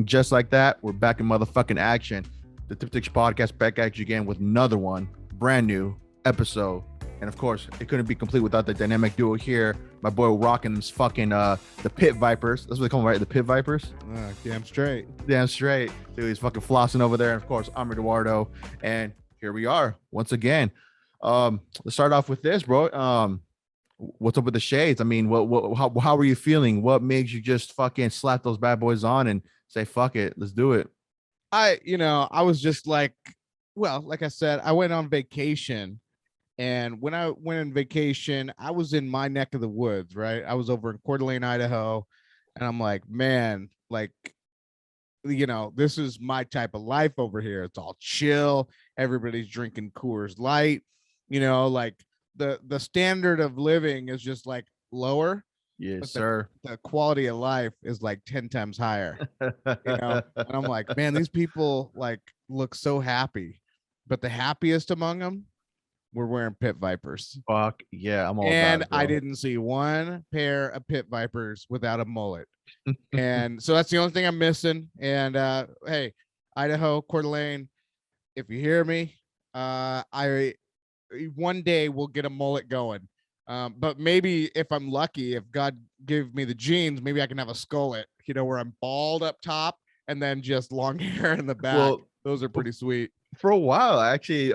just like that, we're back in motherfucking action. The Tip Tips Podcast back at you again with another one, brand new episode. And of course, it couldn't be complete without the dynamic duo here. My boy rocking this fucking the Pit Vipers. That's what they call them, right? The Pit Vipers. Damn straight. Damn straight. Dude, he's fucking flossing over there. And of course, I'm Eduardo. And here we are once again. Let's start off with this, bro. What's up with the shades? I mean, how are you feeling? What makes you just fucking slap those bad boys on and say, fuck it, let's do it? I was just like I said, I went on vacation, and when I went on vacation, I was in my neck of the woods, right? I was over in Coeur d'Alene, Idaho, and I'm like, man, like, this is my type of life over here. It's all chill. Everybody's drinking Coors Light, like the standard of living is just like lower. Yes, sir. The quality of life is like 10 times higher. And I'm like, man, these people like look so happy, but the happiest among them were wearing Pit Vipers. Fuck yeah, I'm all and about it, bro. I didn't see one pair of Pit Vipers without a mullet. And so that's the only thing I'm missing. And hey, Idaho, Coeur d'Alene, if you hear me, I one day we'll get a mullet going. But maybe if I'm lucky, if God gave me the genes, maybe I can have a skullet, where I'm bald up top and then just long hair in the back. Well, those are pretty sweet. For a while, actually,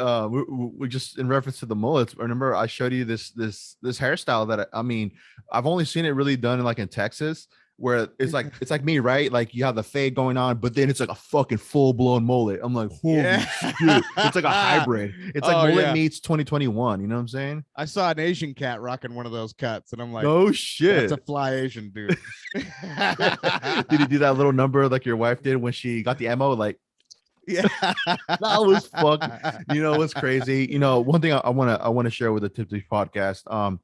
we just in reference to the mullets. Remember, I showed you this hairstyle that I've only seen it really done in Texas, where it's like me, right? Like you have the fade going on, but then it's like a fucking full blown mullet. I'm like, holy shit. It's like a hybrid. It's like mullet meets 2021. You know what I'm saying? I saw an Asian cat rocking one of those cuts, and I'm like, no shit. That's a fly Asian dude. Did he do that little number like your wife did when she got the MO? Like, yeah, that was fuck. What's crazy? One thing I want to share with the Tip Tips podcast.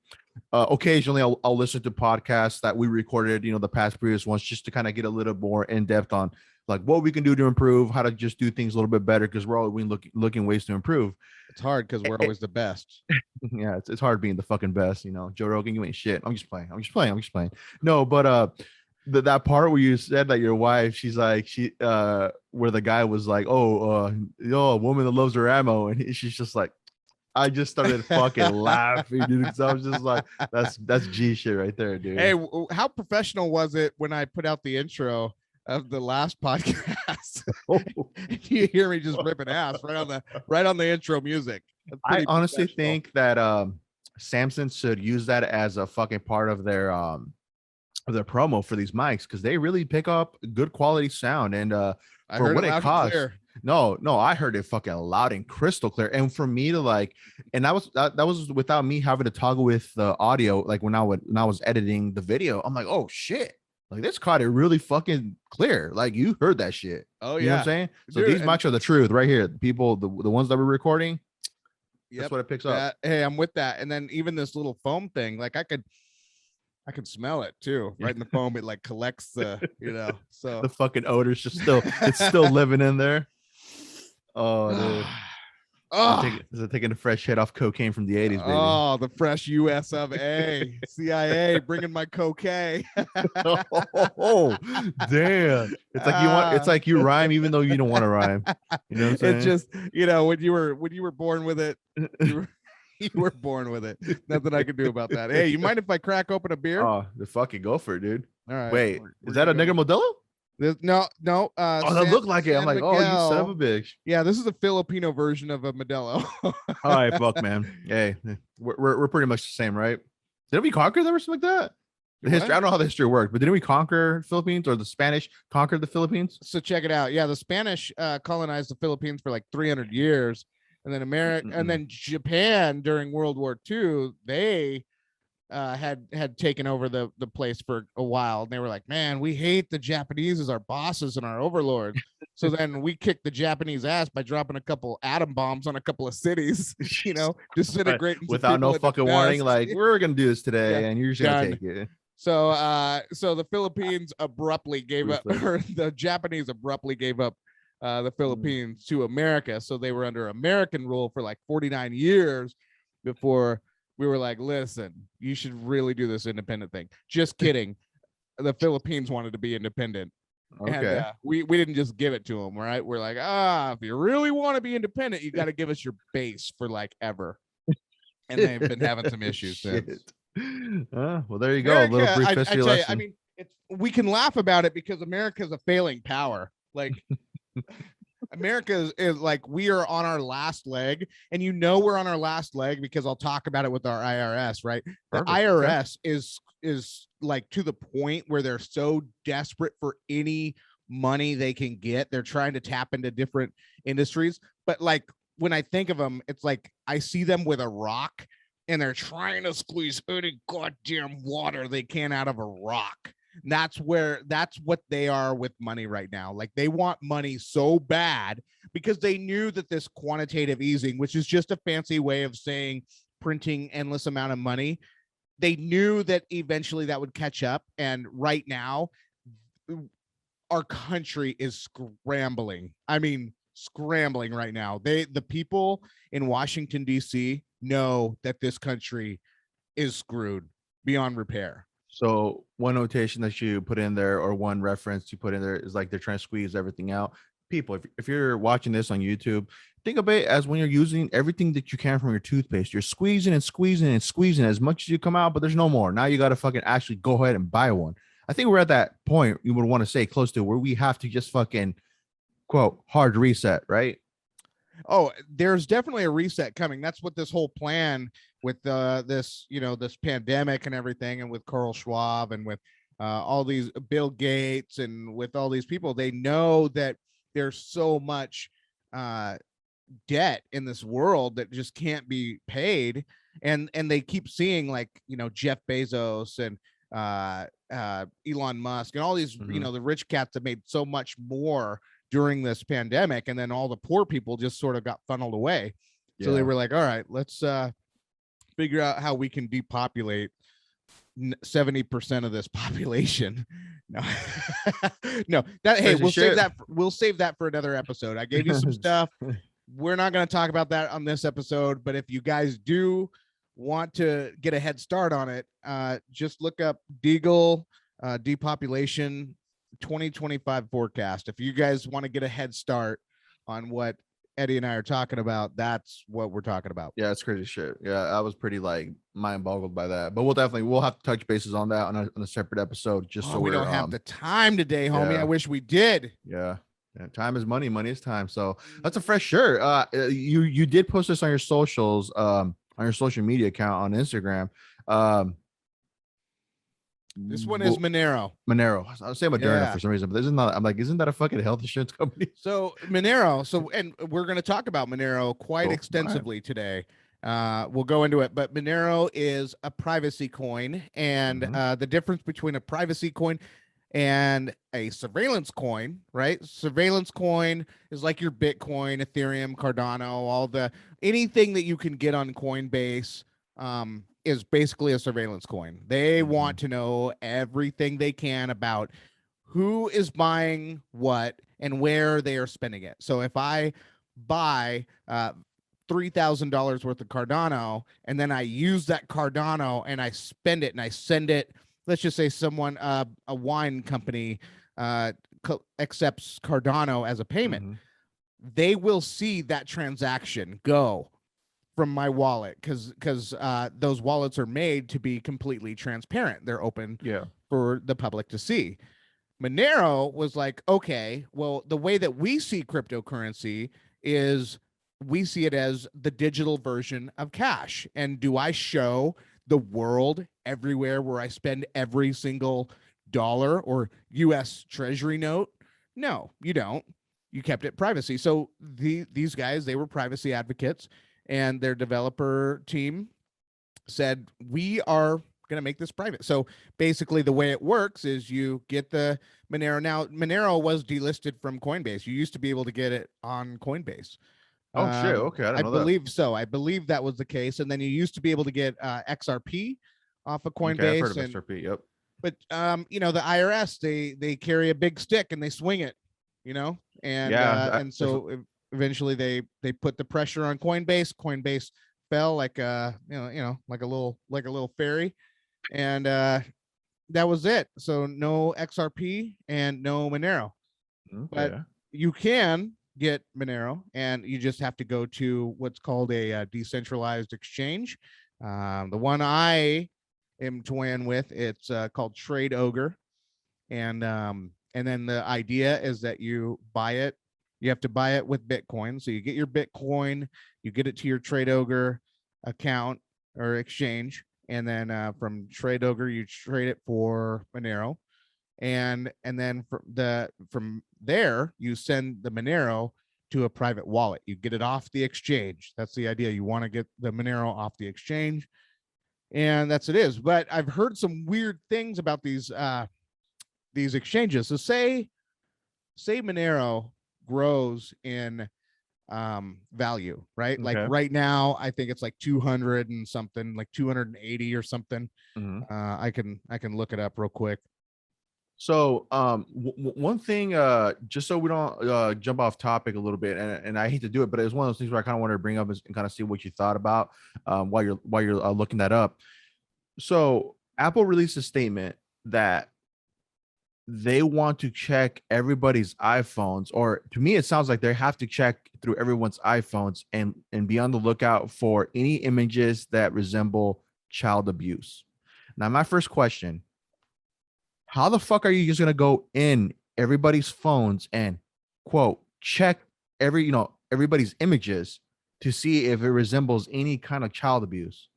Occasionally I'll listen to podcasts that we recorded, the past previous ones, just to kind of get a little more in depth on like what we can do to improve, how to just do things a little bit better, because we're always looking ways to improve. It's hard because we're always the best. Yeah, it's hard being the fucking best. Joe Rogan, you ain't shit. I'm just playing. No, but that part where you said that your wife, she's like, where the guy was like, a woman that loves her ammo, and she's just like, I just started fucking laughing, dude, because I was just like, that's G shit right there, dude. Hey, how professional was it when I put out the intro of the last podcast? You hear me just ripping ass right on the intro music. I honestly think that Samson should use that as a fucking part of their promo for these mics, because they really pick up good quality sound, and for what it costs. No, I heard it fucking loud and crystal clear. And for me to and that was without me having to toggle with the audio. Like when I was editing the video, I'm like, oh shit, like this caught it really fucking clear. Like you heard that shit. Oh yeah, you know what I'm saying? So dude, these mics are the truth right here. The people, the ones that we're recording, that's what it picks up. Hey, I'm with that. And then even this little foam thing, like I could smell it too, right in the foam. It like collects the, so the fucking odor's just it's still living in there. Oh, dude. Taking a fresh hit off cocaine from the 80s, baby. Oh, the fresh US of A. CIA bringing my cocaine. Oh, damn. It's like you rhyme even though you don't want to rhyme. You know what I'm saying? It's just, when you were born with it, you were born with it. Nothing I can do about that. Hey, you mind if I crack open a beer? Oh, the fucking go for it, dude. All right. Wait, is that a Negro Modelo? No. That looked like it. I'm like, Miguel. Oh, you son of a bitch. Yeah, this is a Filipino version of a Modelo. All right, fuck, man. Hey, we're pretty much the same, right? Didn't we conquer them or something like that? The history, I don't know how the history worked, but didn't we conquer Philippines, or the Spanish conquered the Philippines? So check it out. Yeah, the Spanish colonized the Philippines for like 300 years, and then and then Japan during World War II, they had taken over the place for a while, and they were like, man, we hate the Japanese as our bosses and our overlords. So then we kicked the Japanese ass by dropping a couple atom bombs on a couple of cities, disintegrating without no fucking warning, like, we're gonna do this today, and you're just gonna take it. So the Philippines abruptly gave up, or the Japanese abruptly gave up the Philippines to America. So they were under American rule for like 49 years before we were like, listen, you should really do this independent thing. Just kidding. The Philippines wanted to be independent. And Okay. we didn't just give it to them, right? We're like, if you really want to be independent, you got to give us your base for like ever. And they've been having some issues since. Well, there you go. A little America, brief I history tell you, I lesson. mean, we can laugh about it because America's a failing power. Like America is like we are on our last leg, and we're on our last leg because I'll talk about it with our IRS, right? The Perfect. Okay. IRS is like to the point where they're so desperate for any money they can get. They're trying to tap into different industries, but like when I think of them, it's like I see them with a rock and they're trying to squeeze any goddamn water they can out of a rock. That's what they are with money right now. Like they want money so bad because they knew that this quantitative easing, which is just a fancy way of saying printing endless amount of money, they knew that eventually that would catch up. And right now, our country is scrambling. I mean, scrambling right now. The people in Washington, D.C. know that this country is screwed beyond repair. So one notation that you put in there, or one reference you put in there, is like they're trying to squeeze everything out. People, if you're watching this on YouTube, think of it as when you're using everything that you can from your toothpaste. You're squeezing and squeezing and squeezing as much as you come out, but there's no more. Now you got to fucking actually go ahead and buy one. I think we're at that point you would want to say close to where we have to just fucking quote hard reset, right? Oh, there's definitely a reset coming. That's what this whole plan with this, this pandemic and everything, and with Carl Schwab and with all these Bill Gates and with all these people, they know that there's so much debt in this world that just can't be paid, and they keep seeing like Jeff Bezos and Elon Musk and all these the rich cats that made so much more during this pandemic, and then all the poor people just sort of got funneled away. So they were like, all right, let's figure out how we can depopulate 70% of this population. No, no, that hey, we'll save that for another episode. I gave you some stuff. We're not going to talk about that on this episode, but if you guys do want to get a head start on it, just look up Deagle depopulation 2025 forecast. If you guys want to get a head start on what Eddie and I are talking about, that's what we're talking about. Yeah, it's crazy shit. Yeah, I was pretty like mind boggled by that, but we'll have to touch bases on that on a separate episode. Just so we don't have the time today, homie. Yeah. I wish we did. Yeah. Time is money. Money is time. So that's a fresh shirt. You did post this on your socials, on your social media account on Instagram. This one is Monero. I was saying Moderna for some reason, but isn't that a fucking health insurance company? So Monero. And we're going to talk about Monero quite extensively today. We'll go into it, but Monero is a privacy coin, and the difference between a privacy coin and a surveillance coin, right? Surveillance coin is like your Bitcoin, Ethereum, Cardano, anything that you can get on Coinbase. Is basically a surveillance coin. They want to know everything they can about who is buying what and where they are spending it. So if I buy $3,000 worth of Cardano and then I use that Cardano and I spend it and I send it, let's just say someone, a wine company accepts Cardano as a payment, they will see that transaction go from my wallet because those wallets are made to be completely transparent. They're open for the public to see. Monero was like, okay, well, the way that we see cryptocurrency is we see it as the digital version of cash. And do I show the world everywhere where I spend every single dollar or US Treasury note? No, you don't. You kept it privacy. So these guys, they were privacy advocates, and their developer team said, we are going to make this private. So basically the way it works is you get the Monero. Now, Monero was delisted from Coinbase. You used to be able to get it on Coinbase. Oh, shit. Okay. I believe so. I believe that was the case. And then you used to be able to get XRP off of Coinbase. Okay, I've heard of XRP. Yep. But, the IRS, they carry a big stick and they swing it, and so eventually they put the pressure on Coinbase. Coinbase fell like like a little fairy, and that was it. So no XRP and no Monero. But Okay. you can get Monero, and you just have to go to what's called a decentralized exchange. The one I am toying with, it's called Trade Ogre, and then the idea is that you buy it. You have to buy it with Bitcoin. So you get your Bitcoin, you get it to your Trade Ogre account or exchange, and then from Trade Ogre you trade it for Monero, and then from there you send the Monero to a private wallet. You get it off the exchange. That's the idea. You want to get the Monero off the exchange, and that's it is. But I've heard some weird things about these exchanges. So say Monero grows in value, right? Like Okay. right now I think it's like 200 and something, like 280 or something. Mm-hmm. I can look it up real quick. So, one thing, just so we don't jump off topic a little bit, and I hate to do it, but it's one of those things where I kind of wanted to bring up and kind of see what you thought about while you're looking that up. So, Apple released a statement that they want to check everybody's iPhones, or to me, it sounds like they have to check through everyone's iPhones and be on the lookout for any images that resemble child abuse. Now, my first question: how the fuck are you just gonna go in everybody's phones and quote check everybody's images to see if it resembles any kind of child abuse?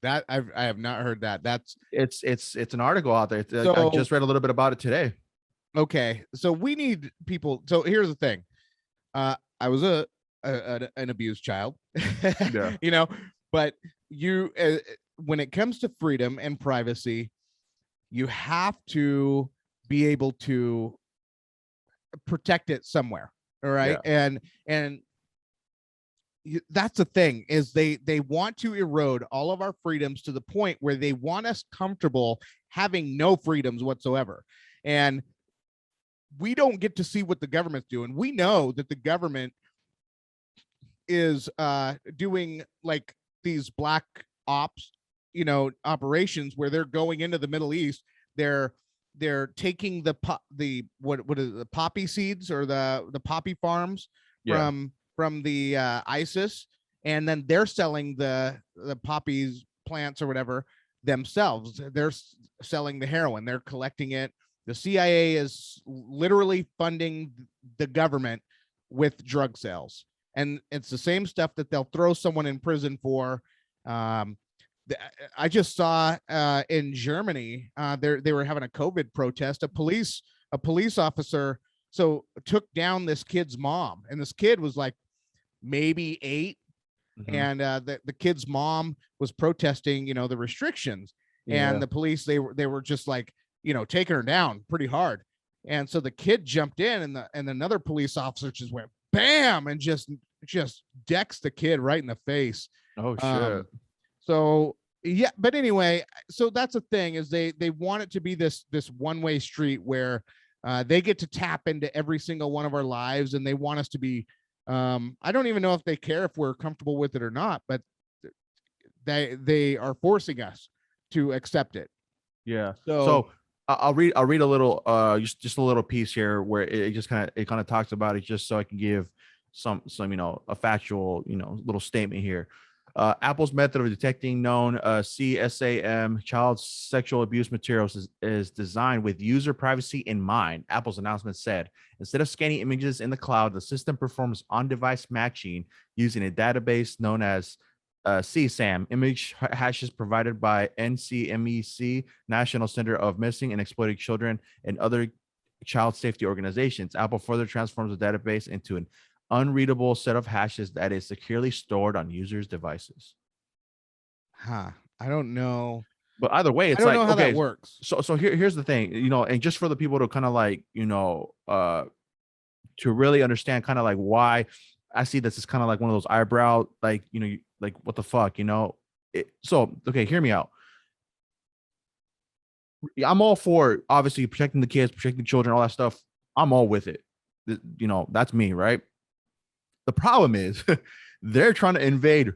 That I have not heard that. That's It's an article out there. I so just read a little bit about it today. okay. So we need people. So here's the thing. I was an abused child, Yeah. you know, but you when it comes to freedom and privacy, you have to be able to protect it somewhere. All right. Yeah. And that's the thing is they want to erode all of our freedoms to the point where they want us comfortable having no freedoms whatsoever. And we don't get to see what the government's doing. We know that the government is doing like these black ops, operations where they're going into the Middle East. They're taking the what is it, the poppy seeds or the poppy farms Yeah. from the ISIS, and then they're selling the poppies plants or whatever themselves. They're selling the heroin. They're collecting it. The CIA is literally funding the government with drug sales, and it's the same stuff that they'll throw someone in prison for. I just saw in Germany, they were having a COVID protest. A police officer took down this kid's mom, and this kid was like maybe 8, Mhm. and the kid's mom was protesting, the restrictions, and Yeah. the police they were just like taking her down pretty hard, and so the kid jumped in, and another police officer just went bam and just decks the kid right in the face. Oh shit. So yeah, but anyway, so that's the thing is they want it to be this one-way street where they get to tap into every single one of our lives, and they want us to be I don't even know if they care if we're comfortable with it or not, but they are forcing us to accept it. Yeah. So So I'll read a little just a little piece here where it just kind of talks about it, just so I can give some a factual little statement here. Apple's method of detecting known CSAM child sexual abuse materials is designed with user privacy in mind. Apple's announcement said, instead of scanning images in the cloud, the system performs on-device matching using a database known as CSAM, image hashes provided by NCMEC, National Center of Missing and Exploited Children, and other child safety organizations. Apple further transforms the database into an unreadable set of hashes that is securely stored on users' devices. I don't know. But either way, it's I don't like, know how okay, that works. So here's the thing, and just for the people to kind of like, to really understand kind of like why I see this is kind of like one of those eyebrow, like, like what the fuck, so, okay, hear me out. I'm all for obviously protecting the kids, protecting the children, all that stuff. I'm all with it. That's me, right? The problem is they're trying to invade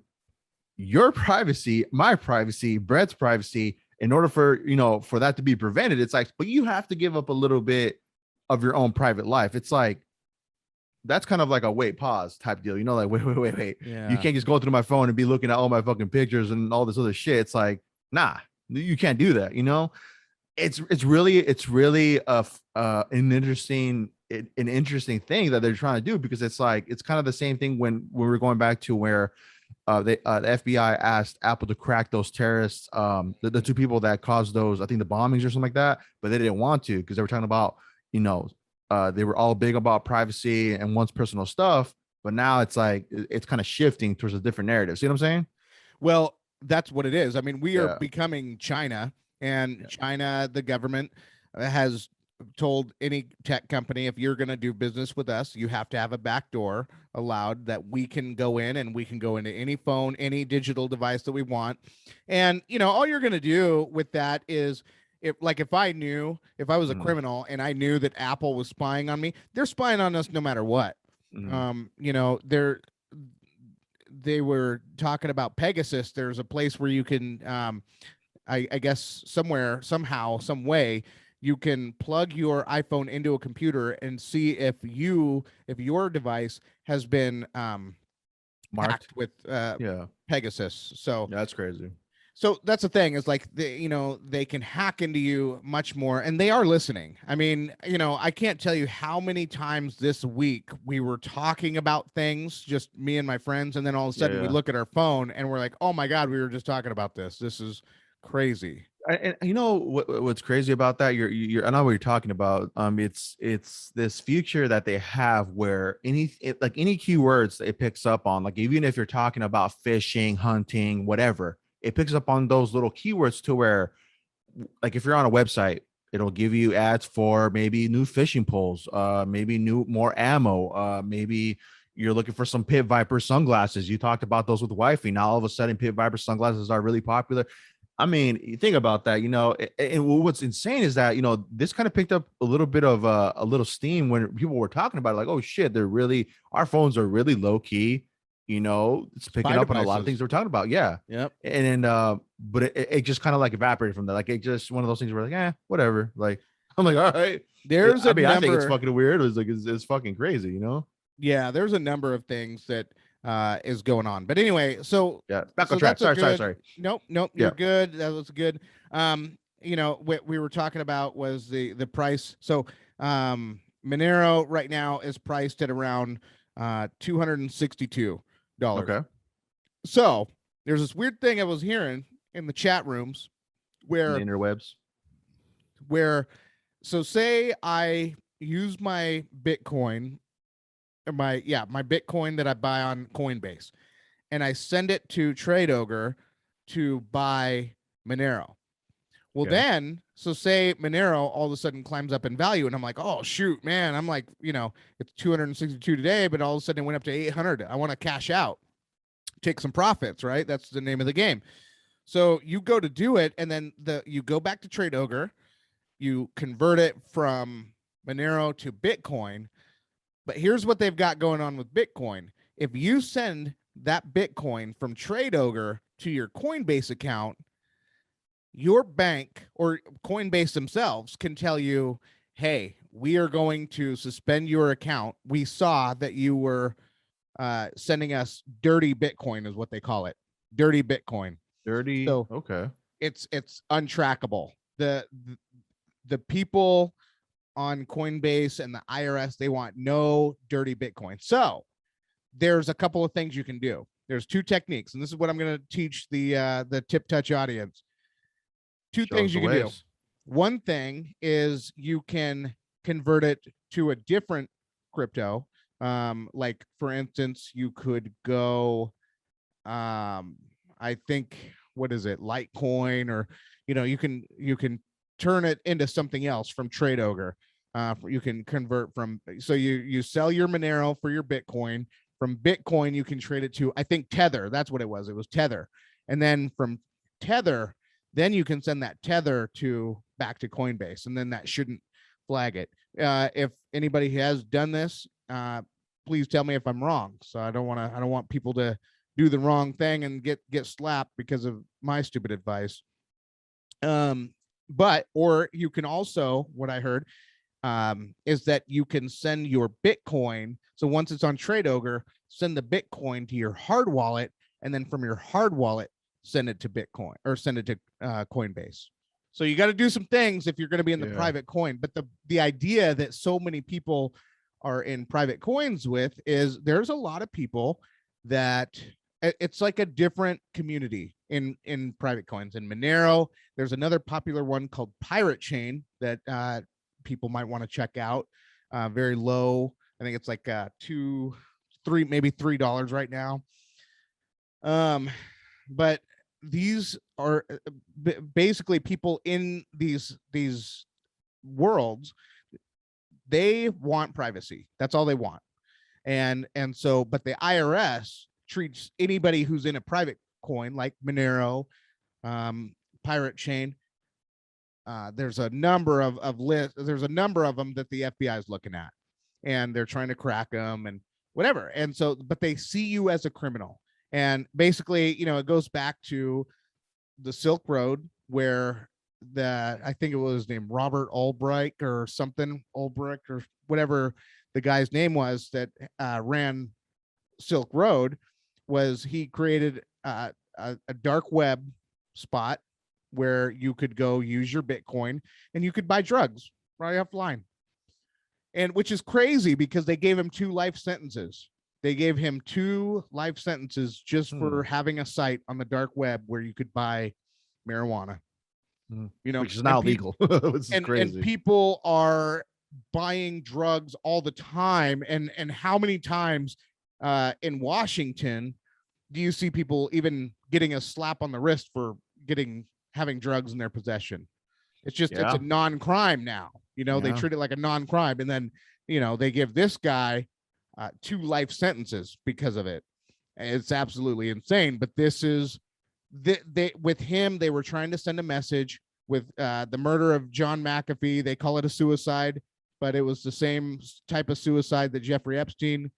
your privacy, my privacy, Brett's privacy, in order for, for that to be prevented, it's like, but you have to give up a little bit of your own private life. It's like, that's kind of like a wait, pause type deal, like, wait. Yeah. You can't just go through my phone and be looking at all my fucking pictures and all this other shit. It's like, nah, you can't do that. It's really an interesting thing that they're trying to do, because it's like, it's kind of the same thing when we were going back to where the FBI asked Apple to crack those terrorists, the two people that caused those, I think, the bombings or something like that, but they didn't want to because they were talking about, they were all big about privacy and one's personal stuff, but now it's like it's kind of shifting towards a different narrative. See what I'm saying? Well, that's what it is. I mean, we are becoming China, and China, the government has told any tech company, if you're going to do business with us, you have to have a back door allowed that we can go in, and we can go into any phone, any digital device that we want. And, all you're going to do with that is, if I was a criminal and I knew that Apple was spying on me, they're spying on us no matter what. They were talking about Pegasus. There's a place where you can, I guess somehow, some way, you can plug your iPhone into a computer and see if your device has been marked with Pegasus. So that's crazy. So that's the thing, is like, they can hack into you much more, and they are listening. I mean, I can't tell you how many times this week we were talking about things, just me and my friends, and then all of a sudden we look at our phone and we're like, oh my God, we were just talking about this. This is crazy. And what's crazy about that? I know what you're talking about. It's this future that they have where any keywords it picks up on, like even if you're talking about fishing, hunting, whatever, it picks up on those little keywords to where, like, if you're on a website, it'll give you ads for maybe new fishing poles, maybe more ammo, maybe you're looking for some Pit Viper sunglasses. You talked about those with wifey. Now all of a sudden Pit Viper sunglasses are really popular. I mean, you think about that, and what's insane is that, this kind of picked up a little bit of a little steam when people were talking about it, like, oh shit, our phones are really low key. It's picking up on a lot of things we're talking about. Yeah. Yep. And then, but it just kind of like evaporated from that. Like, it just one of those things where like, whatever. Like, I'm like, all right. I think it's fucking weird. It's fucking crazy, Yeah. There's a number of things that is going on. But anyway, so back on track. Sorry. Nope. You're good. That was good. What we were talking about was the price. So Monero right now is priced at around $262. Okay. So there's this weird thing I was hearing in the chat rooms where the interwebs, so say I use my Bitcoin, my Bitcoin that I buy on Coinbase, and I send it to TradeOgre to buy Monero. Well, then, so say Monero all of a sudden climbs up in value, and I'm like, oh shoot, man, I'm like, it's 262 today, but all of a sudden it went up to 800. I want to cash out, take some profits, right? That's the name of the game. So you go to do it, and then you go back to TradeOgre, you convert it from Monero to Bitcoin. But here's what they've got going on with Bitcoin. If you send that Bitcoin from TradeOgre to your Coinbase account, your bank or Coinbase themselves can tell you, hey, we are going to suspend your account. We saw that you were sending us dirty Bitcoin, is what they call it. Dirty Bitcoin. Dirty. So okay. It's untrackable. The people on Coinbase and the IRS, they want no dirty Bitcoin. So there's a couple of things you can do. There's two techniques, and this is what I'm going to teach the Tip Touch audience. Two things you can do. One thing is you can convert it to a different crypto. Like for instance, you could go, I think, what is it, Litecoin, or you can turn it into something else from TradeOgre. You can convert from, so you sell your Monero for your Bitcoin. From Bitcoin, you can trade it to, I think, Tether. That's what it was. It was Tether. And then from Tether, then you can send that Tether back to Coinbase, and then that shouldn't flag it. If anybody has done this, please tell me if I'm wrong. So I don't want people to do the wrong thing and get slapped because of my stupid advice. But or you can also, what I heard, is that you can send your Bitcoin. So once it's on TradeOgre, send the Bitcoin to your hard wallet, and then from your hard wallet, send it to Bitcoin or send it to Coinbase. So you got to do some things if you're going to be in the private coin. But the idea that so many people are in private coins with is there's a lot of people that it's like a different community in private coins. In Monero, there's another popular one called Pirate Chain that people might want to check out. Very low. I think it's like $2, $3, maybe $3 right now. But these are basically people in these worlds. They want privacy. That's all they want. And so, but the IRS treats anybody who's in a private coin like Monero, Pirate Chain. There's a number of lists. There's a number of them that the FBI is looking at, and they're trying to crack them and whatever. And so, but they see you as a criminal. And basically, it goes back to the Silk Road, where I think it was named Robert Ulbricht or something, Ulbricht or whatever the guy's name was that ran Silk Road. Was he created a dark web spot where you could go use your Bitcoin and you could buy drugs right offline. And which is crazy because they gave him 2 life sentences. They gave him 2 life sentences just for having a site on the dark web where you could buy marijuana. Which is now legal. Which is crazy. And people are buying drugs all the time. And how many times in Washington do you see people even getting a slap on the wrist for having drugs in their possession? It's just it's a non-crime now. They treat it like a non-crime, and then they give this guy 2 life sentences because of it. It's absolutely insane. But this is they with him. They were trying to send a message with the murder of John McAfee. They call it a suicide, but it was the same type of suicide that Jeffrey Epstein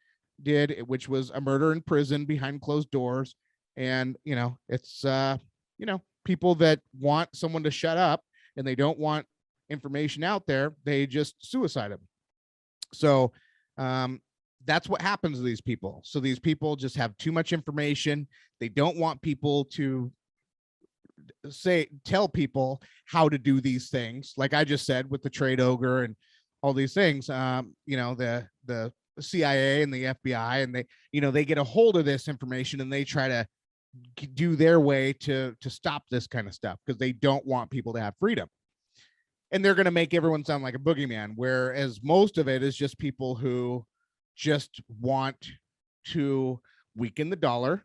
did, which was a murder in prison behind closed doors. And it's people that want someone to shut up and they don't want information out there, they just suicide them. So that's what happens to these people. So these people just have too much information. They don't want people to tell people how to do these things. Like I just said with the TradeOgre and all these things, the CIA and the FBI, and they get a hold of this information and they try to do their way to stop this kind of stuff because they don't want people to have freedom. And they're going to make everyone sound like a boogeyman, whereas most of it is just people who just want to weaken the dollar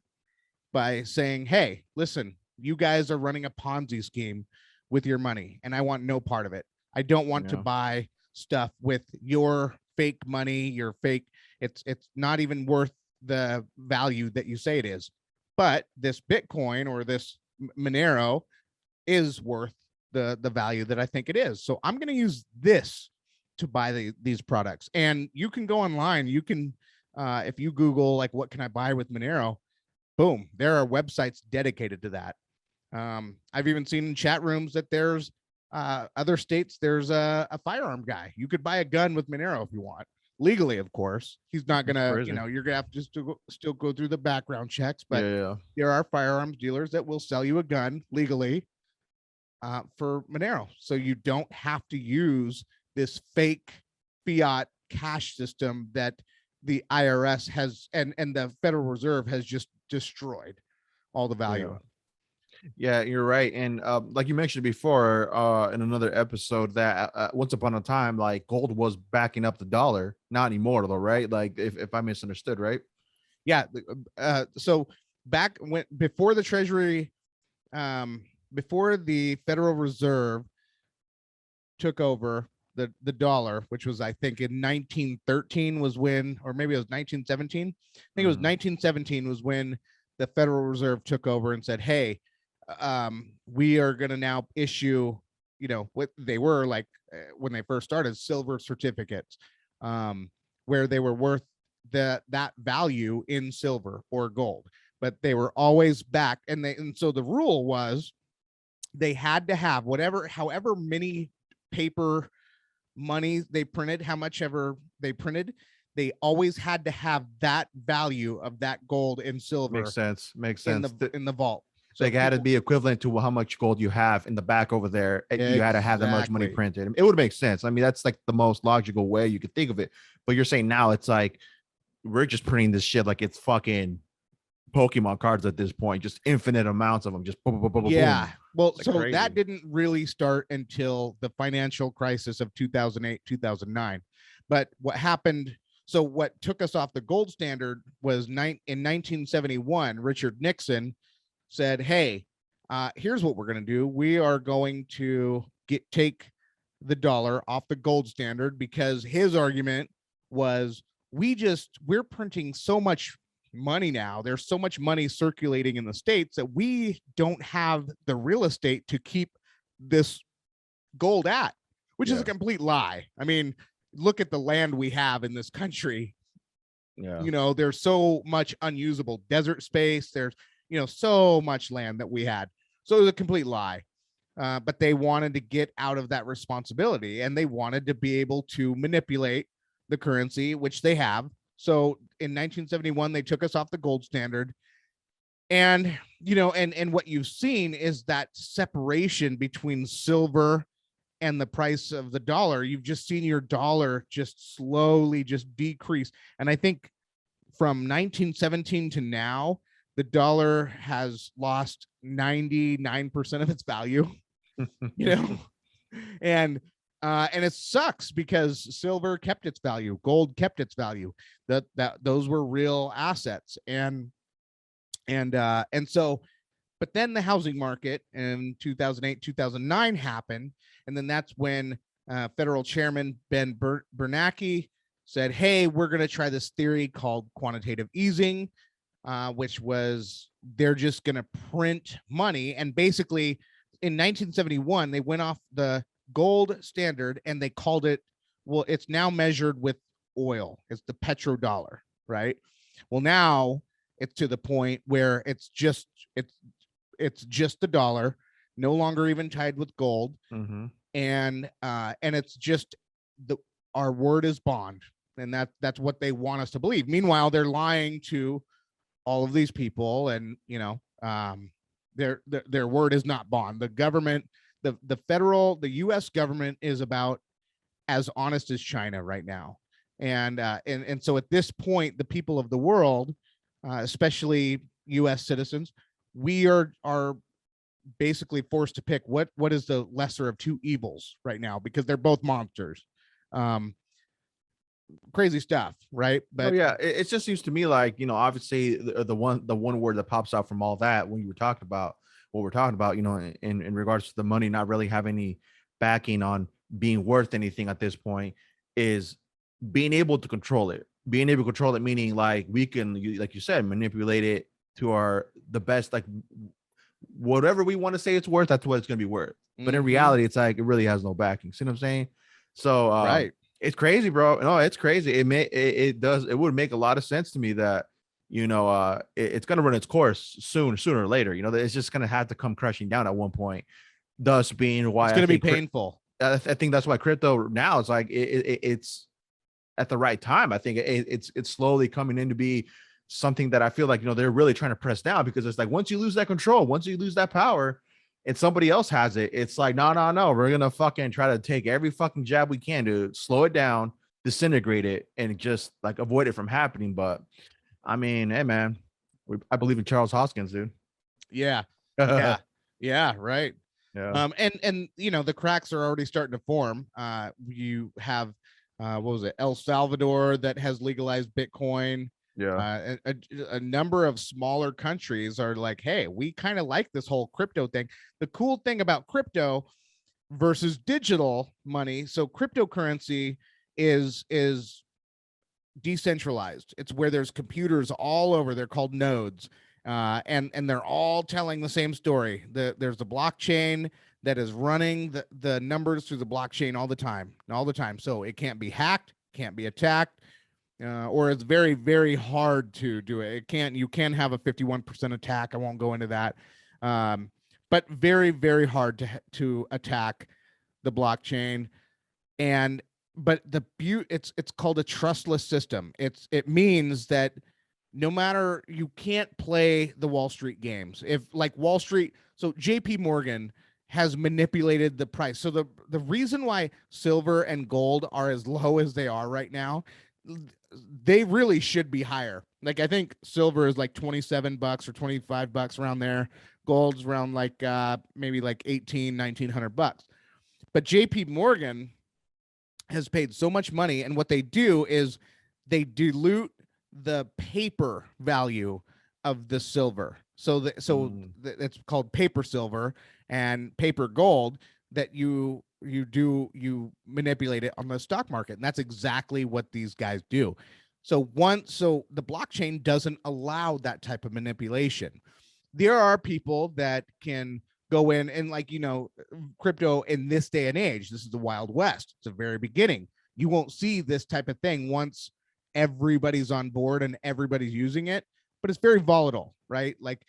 by saying, hey, listen, you guys are running a Ponzi scheme with your money, and I want no part of it. I don't want to buy stuff with your fake money, your fake. It's not even worth the value that you say it is. But this Bitcoin or this Monero is worth the value that I think it is. So I'm going to use this to buy these products. And you can go online. You can, if you Google, like, what can I buy with Monero? Boom, there are websites dedicated to that. I've even seen in chat rooms that there's other states, there's a firearm guy. You could buy a gun with Monero if you want. Legally, of course. He's not gonna, you're gonna have to still go through the background checks, but there are firearms dealers that will sell you a gun legally for Monero. So you don't have to use this fake fiat cash system that the IRS has and the Federal Reserve has just destroyed all the value of. Yeah, you're right. And like you mentioned before in another episode that once upon a time, like, gold was backing up the dollar. Not anymore though, right? Like, if I misunderstood, right? Yeah. So back before the Treasury, before the Federal Reserve took over the dollar, which was, I think, in 1913 was when, or maybe it was 1917. I think it was 1917 was when the Federal Reserve took over and said, hey, we are going to now issue, what they were like when they first started, silver certificates, where they were worth that value in silver or gold, but they were always backed. And so the rule was they had to have however many paper money they printed, how much ever they printed, they always had to have that value of that gold and silver Makes sense. Makes in sense. the vault. So They had to people, be equivalent to how much gold you have in the back over there. You had to have that much money exactly. printed. It would make sense. I mean, that's like the most logical way you could think of it. But you're saying now it's like we're just printing this shit like it's fucking Pokemon cards at this point, just infinite amounts of them, just boom, boom, boom, boom, Yeah. boom. Well, Like so that crazy. didn't really start until the financial crisis of 2008, 2009. But what happened, so what took us off the gold standard was in 1971, Richard Nixon said, hey, here's what we're going to do. We are going to take the dollar off the gold standard, because his argument was we're printing so much money now. There's so much money circulating in the States that we don't have the real estate to keep this gold at, which is a complete lie. I mean, look at the land we have in this country. Yeah. There's so much unusable desert space. There's, so much land that we had. So it was a complete lie. But they wanted to get out of that responsibility, and they wanted to be able to manipulate the currency, which they have. So in 1971, they took us off the gold standard. And, and what you've seen is that separation between silver and the price of the dollar. You've just seen your dollar just slowly just decrease. And I think from 1917 to now, the dollar has lost 99% of its value, and it sucks because silver kept its value, gold kept its value. That those were real assets, and so, but then the housing market in 2008, 2009 happened, and then that's when federal chairman Ben Bernanke said, hey, we're going to try this theory called quantitative easing, which was they're just going to print money. And basically in 1971, they went off the gold standard and they called it, well, it's now measured with oil. It's the petrodollar, right? Well, now it's to the point where it's just the dollar, no longer even tied with gold. Mm-hmm. And it's just our word is bond. And that's what they want us to believe. Meanwhile, they're lying to all of these people, and their word is not bond. The government, the U.S. government is about as honest as China right now. And so at this point, the people of the world, especially U.S. citizens, we are basically forced to pick what is the lesser of two evils right now, because they're both monsters. Crazy stuff, right? But yeah, it just seems to me like, obviously the one word that pops out from all that when you were talking about what we're talking about, in regards to the money not really having any backing on being worth anything at this point, is being able to control it. Being able to control it, meaning like we can, like you said, manipulate it to the best, like whatever we want to say it's worth, that's what it's going to be worth. But in reality, it's like it really has no backing. See what I'm saying? So right. It's crazy, bro. No, it's crazy. It would make a lot of sense to me that it's gonna run its course sooner or later. It's just gonna have to come crashing down at one point. Thus being why it's I going to be think painful. I think that's why crypto now is like it's at the right time. I think it's slowly coming in to be something that I feel like they're really trying to press down, because it's like once you lose that control, once you lose that power, and somebody else has it, it's like no, we're gonna fucking try to take every fucking jab we can to slow it down, disintegrate it, and just like avoid it from happening. But I mean, hey man, I believe in Charles Hoskins, dude. Yeah. Yeah. Yeah, right. Yeah. And the cracks are already starting to form. You have what was it, El Salvador, that has legalized Bitcoin. Yeah. A number of smaller countries are like, hey, we kind of like this whole crypto thing. The cool thing about crypto versus digital money, so cryptocurrency is decentralized. It's where there's computers all over. They're called nodes, and they're all telling the same story. There's the blockchain that is running the numbers through the blockchain all the time. So it can't be hacked, can't be attacked, or it's very, very hard to do it. You can have a 51% attack. I won't go into that. But but very, very hard to attack the blockchain. And but it's called a trustless system. It means that no matter, you can't play the Wall Street games. If like Wall Street, so JP Morgan has manipulated the price. So the reason why silver and gold are as low as they are right now, they really should be higher. Like I think silver is like $27 or $25 around there. Gold's around like maybe like 1900 bucks. But JP Morgan has paid so much money, and what they do is they dilute the paper value of the silver. So it's called paper silver and paper gold, that you manipulate it on the stock market, and that's exactly what these guys do. So the blockchain doesn't allow that type of manipulation. There are people that can go in and, like, crypto in this day and age, this is the Wild West. It's the very beginning. You won't see this type of thing once everybody's on board and everybody's using it, but it's very volatile, right? Like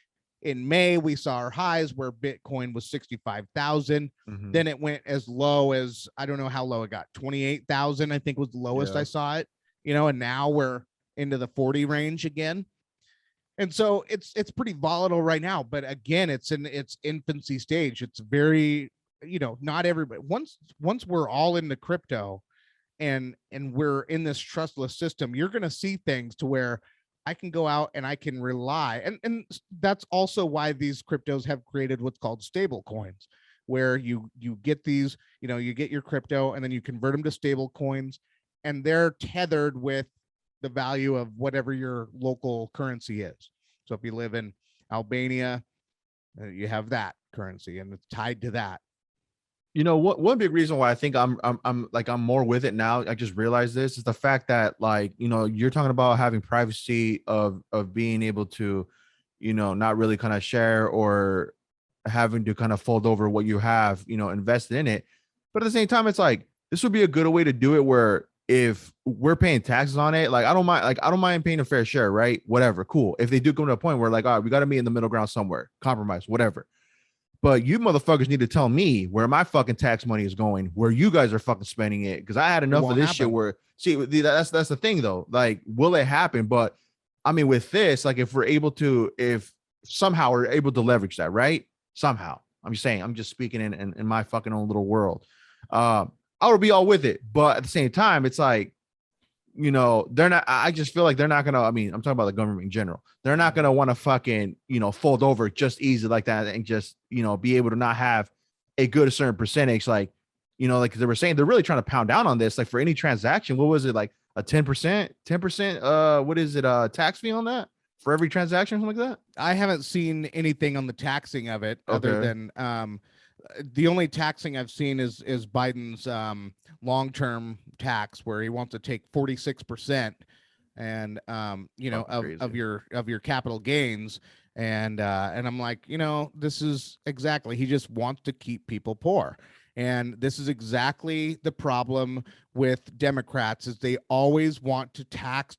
in May, we saw our highs where Bitcoin was 65,000. Then it went as low as, I don't know how low it got, 28,000, I think was the lowest I saw it, and now we're into the 40 range again. And so it's pretty volatile right now, but again, it's in its infancy stage. It's very, not everybody, once we're all into crypto and we're in this trustless system, you're going to see things to where I can go out and I can rely. And that's also why these cryptos have created what's called stable coins, where you get these, you get your crypto and then you convert them to stable coins, and they're tethered with the value of whatever your local currency is. So if you live in Albania, you have that currency and it's tied to that. One big reason why I think I'm more with it now, I just realized this, is the fact that, like, you're talking about having privacy of being able to, not really kind of share or having to kind of fold over what you have, invested in it. But at the same time, it's like, this would be a good way to do it where if we're paying taxes on it, I don't mind paying a fair share, right? Whatever, cool. If they do come to a point where, like, all right, we got to be in the middle ground somewhere, compromise, whatever. But you motherfuckers need to tell me where my fucking tax money is going, where you guys are fucking spending it. Because I had enough of this shit where, see, that's the thing though. Like, will it happen? But I mean, with this, like, if somehow we're able to leverage that, right? Somehow, I'm just speaking in my fucking own little world. I would be all with it. But at the same time, it's like, they're not, I just feel like they're not going to, I mean, I'm talking about the government in general. They're not going to want to fucking, fold over just easy like that and just, be able to not have a certain percentage. Like, like they were saying, they're really trying to pound down on this. Like for any transaction, what was it? Like a 10%, what is it? Tax fee on that for every transaction, something like that? I haven't seen anything on the taxing of it other than, the only taxing I've seen is Biden's long-term tax, where he wants to take 46% and of your capital gains, and I'm like, this is exactly, he just wants to keep people poor. And this is exactly the problem with Democrats, is they always want to tax.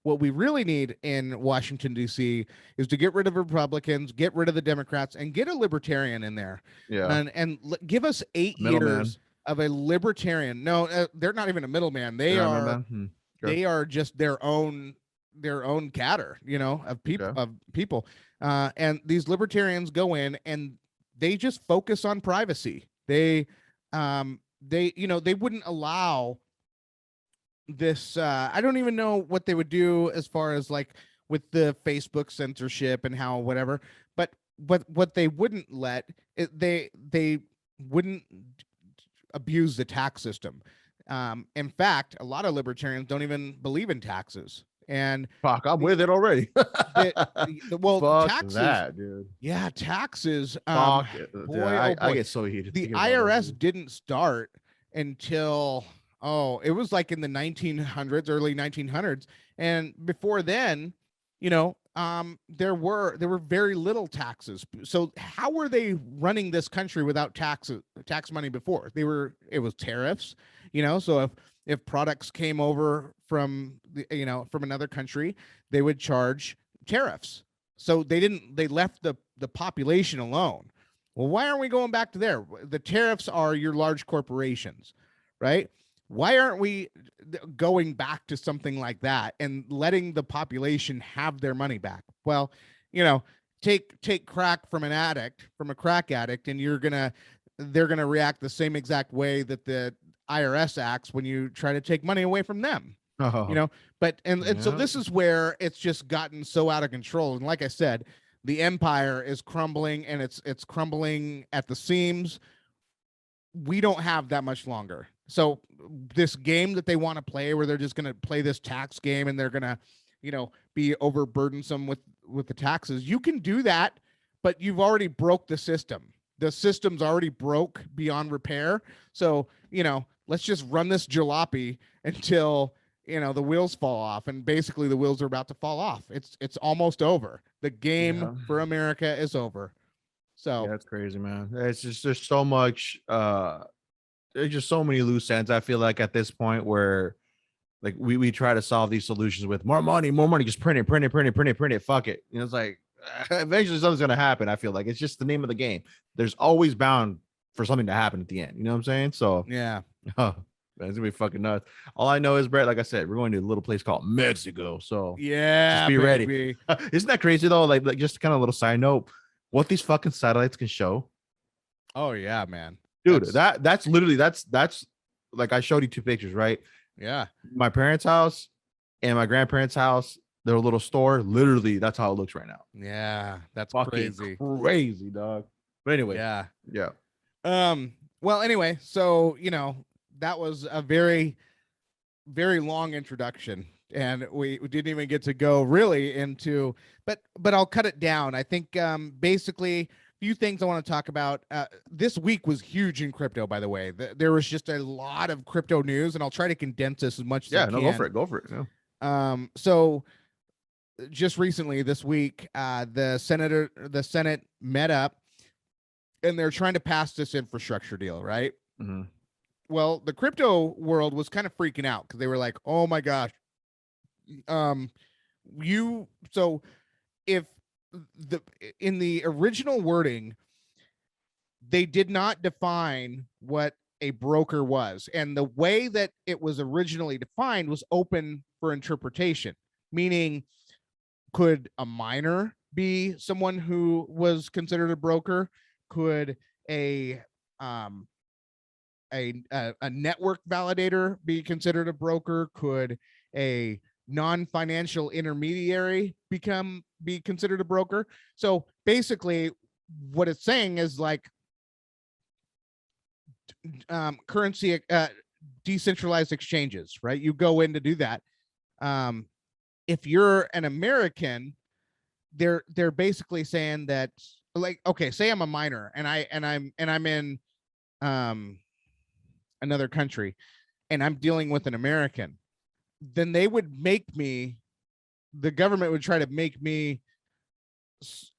What we really need in Washington, D.C. is to get rid of Republicans, get rid of the Democrats, and get a libertarian in there. Yeah. And give us 8 years of a libertarian. No, they're not even a middleman. They are just their own cadre, of people. And these libertarians go in and they just focus on privacy. They wouldn't allow this. I don't even know what they would do as far as like with the Facebook censorship and how whatever, but what they wouldn't they wouldn't abuse the tax system. In fact, a lot of libertarians don't even believe in taxes. And fuck, I'm with it already. Fuck taxes, that, dude. Yeah, taxes. Fuck boy, I get so heated. The IRS didn't start until it was like in the 1900s, early 1900s, and before then, there were very little taxes. So how were they running this country without tax money before? It was tariffs. So if products came over from another country, they would charge tariffs. So they left the population alone. Well, why aren't we going back to there? The tariffs are your large corporations, right? Why aren't we going back to something like that and letting the population have their money back? Well, take crack from a crack addict, and they're gonna react the same exact way that the IRS acts when you try to take money away from them. Oh, But so this is where it's just gotten so out of control. And like I said, the empire is crumbling, and it's crumbling at the seams. We don't have that much longer. So this game that they want to play, where they're just going to play this tax game and they're going to, be overburdensome with the taxes. You can do that, but you've already broke the system. The system's already broke beyond repair. So, let's just run this jalopy until the wheels fall off, and basically the wheels are about to fall off. It's almost over. The game for America is over. So that's crazy, man. It's just there's so much there's just so many loose ends. I feel like at this point where like we try to solve these solutions with more money, just print it, fuck it. It's like eventually something's gonna happen. I feel like it's just the name of the game. There's always bound for something to happen at the end. You know what I'm saying? So yeah. Man, it's gonna be fucking nuts. All I know is, Brett, like I said, we're going to a little place called Mexico. So yeah, just be ready. Isn't that crazy though? Like just kind of a little side note, what these fucking satellites can show. Oh yeah, man. Dude, that's literally that's like I showed you 2 pictures, right? Yeah. My parents' house and my grandparents' house, their little store. Literally, that's how it looks right now. Yeah, that's fucking crazy, dog. But anyway, yeah. Well, anyway, so that was a very, very long introduction, and we didn't even get to go really into, but I'll cut it down. I think basically a few things I want to talk about. This week was huge in crypto, by the way. There was just a lot of crypto news, and I'll try to condense this as much as I can. Go for it. Yeah. So just recently this week, the Senate met up, and they're trying to pass this infrastructure deal, right? Mm-hmm. Well, the crypto world was kind of freaking out because they were like, "Oh my gosh, so if in the original wording, they did not define what a broker was, and the way that it was originally defined was open for interpretation, meaning could a miner be someone who was considered a broker? Could a network validator be considered a broker? Could a non-financial intermediary be considered a broker? So basically what it's saying is like currency decentralized exchanges, right? You go in to do that. If you're an American, they're basically saying that, like, okay, say I'm a miner and I'm in another country and I'm dealing with an American, then they would the government would try to make me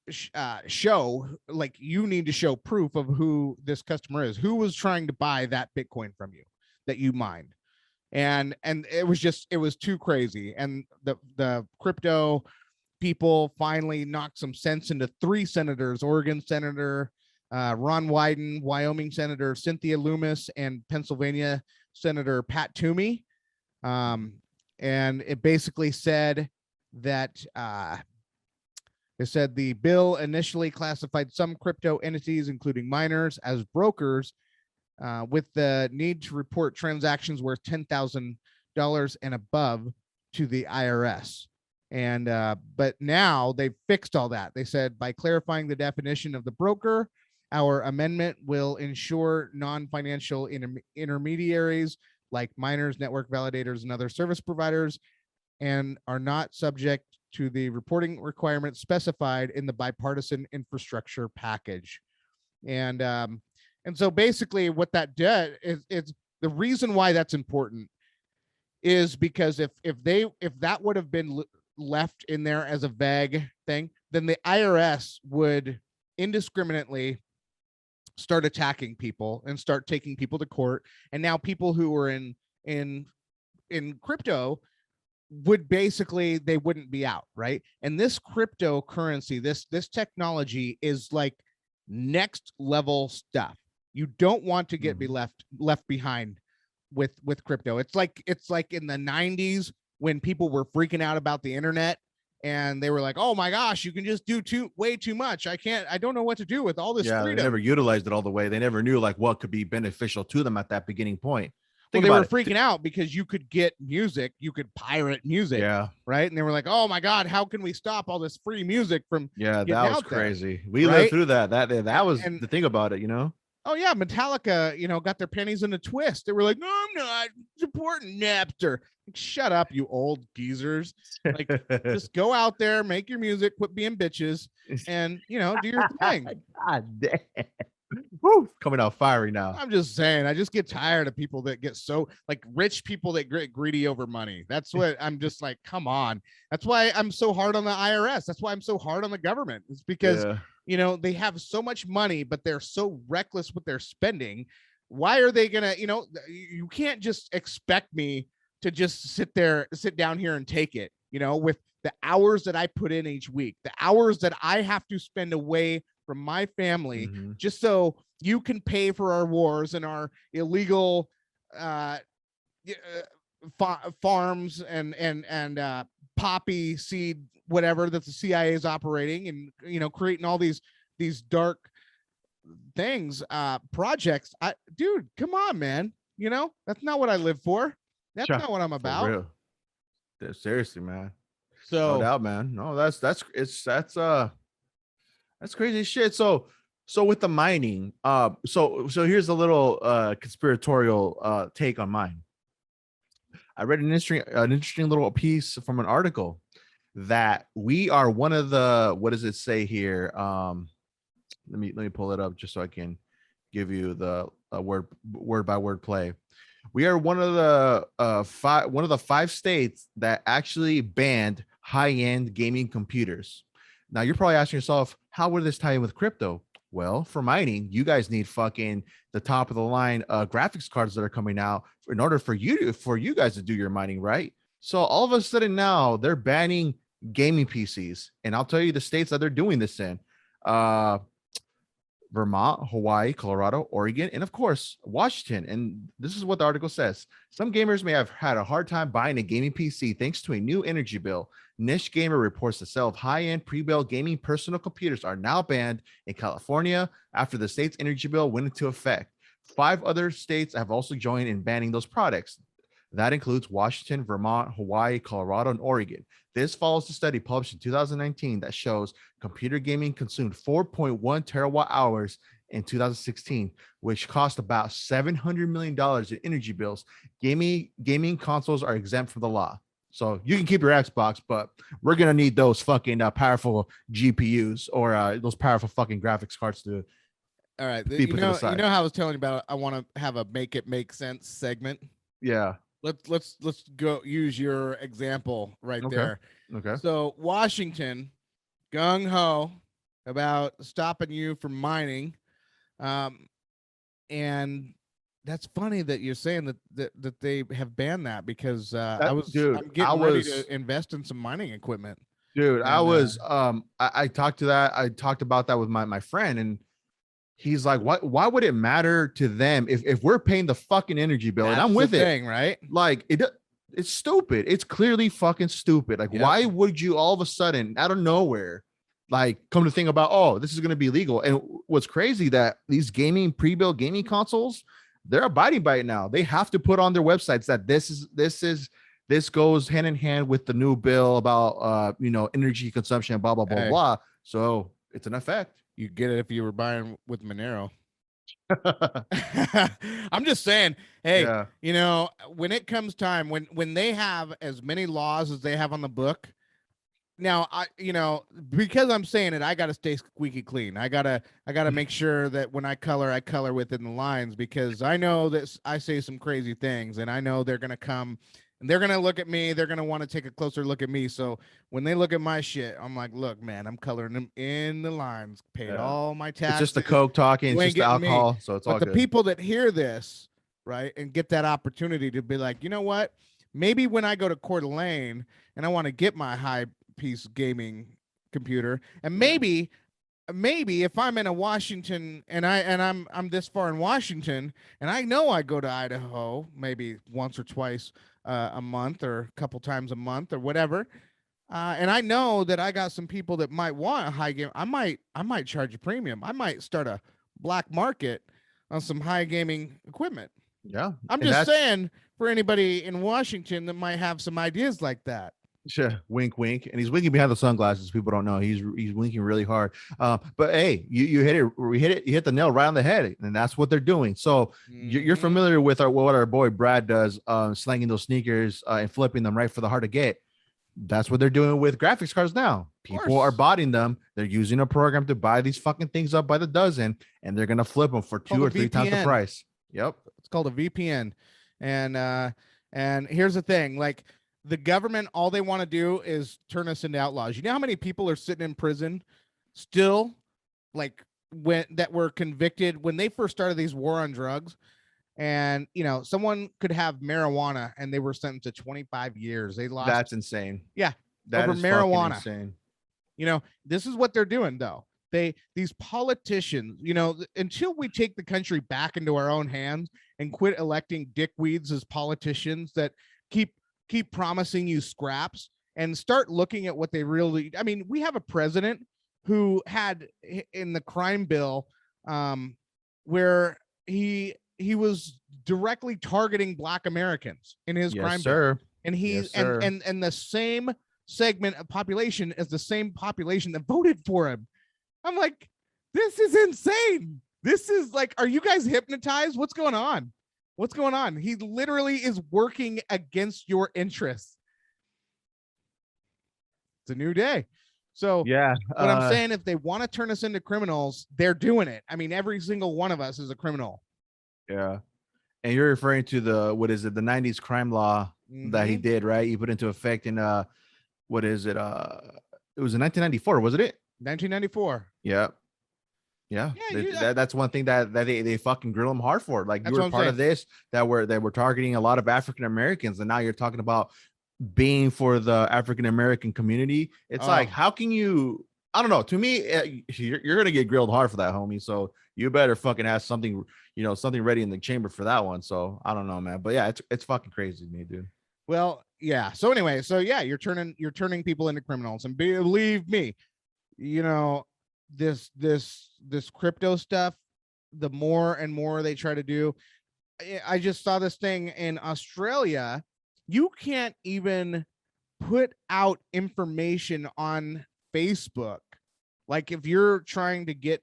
show, like, you need to show proof of who this customer is, who was trying to buy that Bitcoin from you that you mined. And it was too crazy. And the crypto people finally knocked some sense into 3 senators: Oregon Senator Ron Wyden, Wyoming Senator Cynthia Loomis, and Pennsylvania Senator Pat Toomey. And it basically said that it said the bill initially classified some crypto entities, including miners, as brokers, with the need to report transactions worth $10,000 and above to the IRS. And but now they've fixed all that. They said, by clarifying the definition of the broker, our amendment will ensure non-financial intermediaries like miners, network validators, and other service providers, and are not subject to the reporting requirements specified in the bipartisan infrastructure package. And so basically what that did is, it's the reason why that's important is because if that would have been left in there as a vague thing, then the IRS would indiscriminately start attacking people and start taking people to court. And now people who are in crypto would basically, they wouldn't be out, right? And this cryptocurrency, this technology is like next level stuff. You don't want to be Mhm. left behind with crypto. It's like in the 90s when people were freaking out about the internet and they were like, "Oh my gosh, you can just do way too much. I don't know what to do with all this Yeah, they freedom." never utilized it all the way. They never knew like what could be beneficial to them at that beginning point. Well, Think they were about it. freaking out because you could get music, you could pirate music, Yeah. right? And they were like, "Oh my god, how can we stop all this free music from Yeah, getting that was out there?" crazy. We lived Right? through that. That was And the thing about it, you know? oh yeah, Metallica, got their pennies in a twist. They were like, "No, I'm not supporting Napster." Like, shut up, you old geezers. Like, just go out there, make your music, quit being bitches, and do your thing. God damn. Woo, coming out fiery now. I'm just saying, I just get tired of people that get so like rich people that get greedy over money. That's what I'm just like, come on. That's why I'm so hard on the IRS. That's why I'm so hard on the government. It's because, Yeah. they have so much money, but they're so reckless with their spending. Why are they gonna, you can't just expect me to just sit down here and take it, with the hours that I put in each week, the hours that I have to spend away from my family, Mhm. just so you can pay for our wars and our illegal uh, farms and poppy seed, whatever that the CIA is operating, and creating all these dark things, projects. Dude, come on, man. That's not what I live for. That's Sure. not what I'm For about. real. Yeah, seriously, man. No So doubt, man. No, that's crazy shit. So with the mining, so here's a little conspiratorial take on mine. I read an interesting little piece from an article that we are one of the, what does it say here? Let me pull it up just so I can give you the word by word play. We are one of the five states that actually banned high-end gaming computers. Now you're probably asking yourself, how would this tie in with crypto? Well, for mining, you guys need fucking the top of the line graphics cards that are coming out in order for you guys to do your mining, right? So all of a sudden now they're banning gaming PCs, and I'll tell you the states that they're doing this in. Uh, Vermont, Hawaii, Colorado, Oregon, and of course, Washington. And this is what the article says. Some gamers may have had a hard time buying a gaming PC thanks to a new energy bill. Niche Gamer reports the sale of high-end pre-built gaming personal computers are now banned in California after the state's energy bill went into effect. 5 other states have also joined in banning those products. That includes Washington, Vermont, Hawaii, Colorado, and Oregon. This follows a study published in 2019 that shows computer gaming consumed 4.1 terawatt hours in 2016, which cost about $700 million in energy bills. Gaming consoles are exempt from the law. So you can keep your Xbox, but we're gonna need those fucking powerful GPUs or those powerful fucking graphics cards to all right, be put to the side. how I was telling you about, I want to have a make it make sense segment. Yeah. Let's go use your example right Okay. there. Okay. So Washington, gung ho about stopping you from mining, and that's funny that you're saying that they have banned that, because That dude, I'm getting ready to invest in some mining equipment. dude, I And was I talked about that with my friend, and he's like, why would it matter to them if we're paying the fucking energy bill? And that's I'm the with it. thing, right? Like it's stupid. It's clearly fucking stupid. Like, Yep. why would you all of a sudden out of nowhere like come to think about, oh, this is going to be legal? And what's crazy that these pre-built gaming consoles, they're abiding by it now. They have to put on their websites that this goes hand in hand with the new bill about energy consumption, blah blah blah Hey, blah. So it's an effect. you get it if you were buying with Monero. I'm just saying, hey, Yeah. when it comes time, when they have as many laws as they have on the book, now because I'm saying it, I gotta stay squeaky clean. I gotta make sure that when I color within the lines, because I know that I say some crazy things, and I know they're gonna come and they're gonna look at me. They're gonna want to take a closer look at me. So when they look at my shit, I'm like, look, man, I'm coloring them in the lines, paid Yeah. all my It's taxes. just the coke talking, You it's ain't just the getting me. alcohol, so it's But all the good. people that hear this, right, and get that opportunity to be like, you know what? Maybe when I go to Coeur d'Alene and I want to get my high piece gaming computer, and maybe maybe if I'm in a Washington and I'm this far in Washington and I know I go to Idaho maybe once or twice a month or a couple times a month or whatever, and I know that I got some people that might want a high game, I might charge a premium. I might start a black market on some high gaming equipment. Yeah, I'm and just that's saying for anybody in Washington that might have some ideas like that. sure, wink, wink, and he's winking behind the sunglasses. People don't know he's winking really hard. But hey, you hit it. We hit it. You hit the nail right on the head, and that's what they're doing. So you're Mhm. familiar with what our boy Brad does, slanging those sneakers and flipping them right for the hard to get. That's what they're doing with graphics cards now. People are Course. buying them. They're using a program to buy these fucking things up by the dozen, and they're gonna flip them for Called two a or three times the VPN. price. Yep. It's called a VPN. And here's the thing, like the government, all they want to do is turn us into outlaws. You know how many people are sitting in prison still, like when that were convicted when they first started these war on drugs, and someone could have marijuana and they were sentenced to 25 years. They lost. That's insane. Yeah, That over is fucking marijuana. insane. This is what they're doing though. These politicians, until we take the country back into our own hands and quit electing dickweeds as politicians that keep promising you scraps and start looking at what they really. I mean, we have a president who had in the crime bill where he was directly targeting Black Americans in his crime bill, and and the same segment of population as the same population that voted for him. I'm like, this is insane. This is like, are you guys hypnotized? What's going on? What's going on? He literally is working against your interests. It's a new day. So yeah, what I'm saying, if they want to turn us into criminals, they're doing it. I mean, every single one of us is a criminal. Yeah. And you're referring to the 90s crime law that he did, right? He put into effect in what is it? It was in 1994, wasn't it? 1994. Yeah. Yeah. That's one thing that they fucking grill him hard for. Like, you were part of this, that we're targeting a lot of African Americans, and now you're talking about being for the African American community. It's like, how can you? I don't know. To me, you're gonna get grilled hard for that, homie. So you better fucking have something, something ready in the chamber for that one. So I don't know, man. But yeah, it's fucking crazy to me, dude. Well, yeah. So anyway, yeah, you're turning people into criminals, and believe me, this crypto stuff, the more and more they try to do. I just saw this thing in Australia. You can't even put out information on Facebook. Like if you're trying to get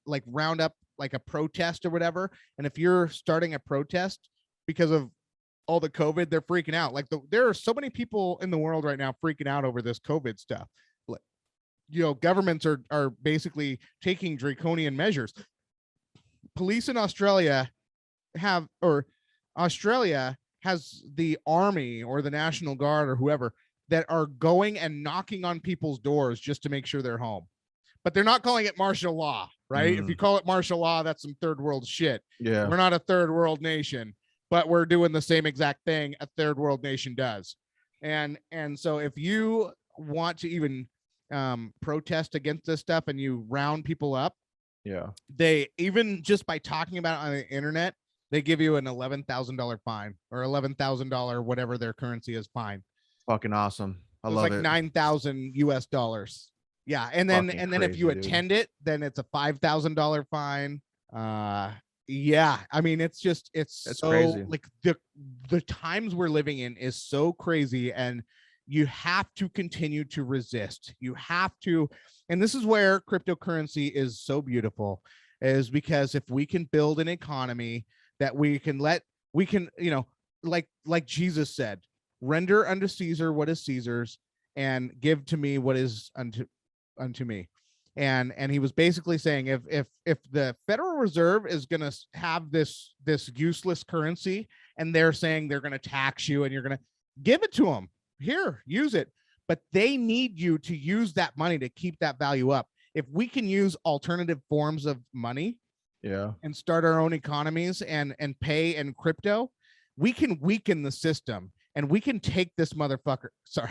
like round up like a protest or whatever, and if you're starting a protest because of all the COVID, they're freaking out. Like there are so many people in the world right now freaking out over this COVID stuff. Governments are basically taking draconian measures. Police in Australia Australia has the army or the National Guard or whoever that are going and knocking on people's doors just to make sure they're home. But they're not calling it martial law, right? If you call it martial law, that's some third world shit. Yeah. We're not a third world nation, but we're doing the same exact thing a third world nation does. And so if you want to even protest against this stuff and you round people up, yeah, they, even just by talking about it on the internet, they give you an $11,000 fine or $11,000 whatever their currency is fine. Fucking awesome. I love like it. 9,000 US dollars. Yeah, and then crazy, if you attend it, then it's a $5,000 fine. Yeah, I mean, it's so crazy. Like the times we're living in is so crazy, and you have to continue to resist. You have to, and this is where cryptocurrency is so beautiful, is because if we can build an economy that we can, like Jesus said, render unto Caesar what is Caesar's, and give to me what is unto me. And he was basically saying, if the Federal Reserve is going to have this useless currency, and they're saying they're going to tax you and you're going to give it to them, here, use it, but they need you to use that money to keep that value up. If we can use alternative forms of money, yeah, and start our own economies and pay in crypto, we can weaken the system, and we can take this motherfucker. Sorry,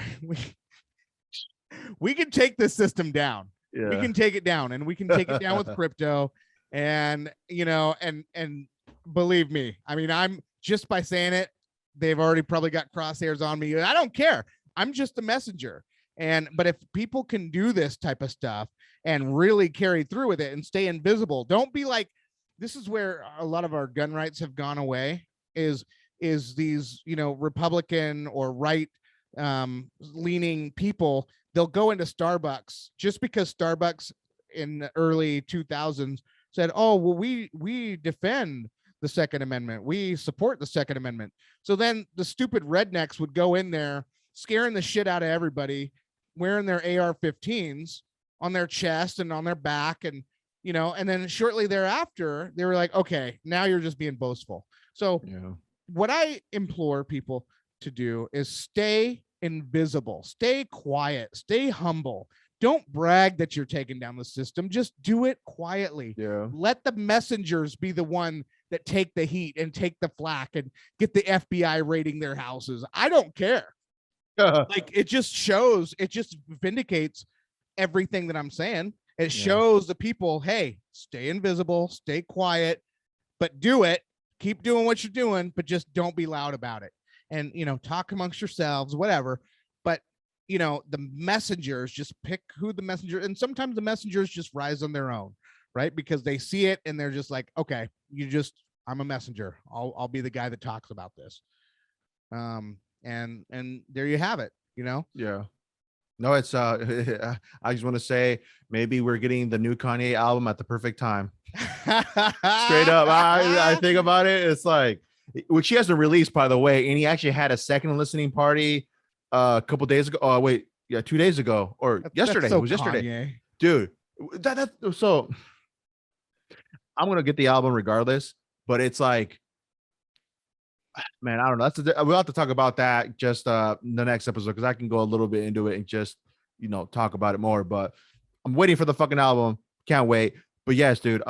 we can take this system down. We Yeah. can take it down, and we can take it down with crypto. And and believe me, I mean, I'm just by saying it, they've already probably got crosshairs on me. I don't care. I'm just a messenger. But if people can do this type of stuff and really carry through with it and stay invisible, don't be like, this is where a lot of our gun rights have gone away, is these, Republican or right leaning people. They'll go into Starbucks just because Starbucks in the early 2000s said, oh, well, we defend the Second Amendment, we support the Second Amendment. So then the stupid rednecks would go in there scaring the shit out of everybody, wearing their AR-15s on their chest and on their back, and and then shortly thereafter they were like, okay, now you're just being boastful. So what I implore people to do is stay invisible, stay quiet, stay humble. Don't brag that you're taking down the system. Just do it quietly. Let the messengers be the one that take the heat and take the flack and get the FBI raiding their houses. I don't care. Like, it just shows, it just vindicates everything that I'm saying. It shows the people, hey, stay invisible, stay quiet, but do it. Keep doing what you're doing, but just don't be loud about it. And, talk amongst yourselves, whatever. But, the messengers, just pick who the messenger, and sometimes the messengers just rise on their own, right? Because they see it and they're just like, okay, I'm a messenger. I'll be the guy that talks about this. And there you have it, Yeah. No, it's I just want to say maybe we're getting the new Kanye album at the perfect time. Straight up. I think about it, it's like, which he hasn't released, by the way, and he actually had a second listening party a couple days ago. Oh wait, 2 days ago or yesterday. So it was yesterday, Kanye. dude. So I'm gonna get the album regardless, but it's like, man, I don't know. We'll have to talk about that just the next episode, because I can go a little bit into it and just talk about it more. But I'm waiting for the fucking album. Can't wait. But yes, dude,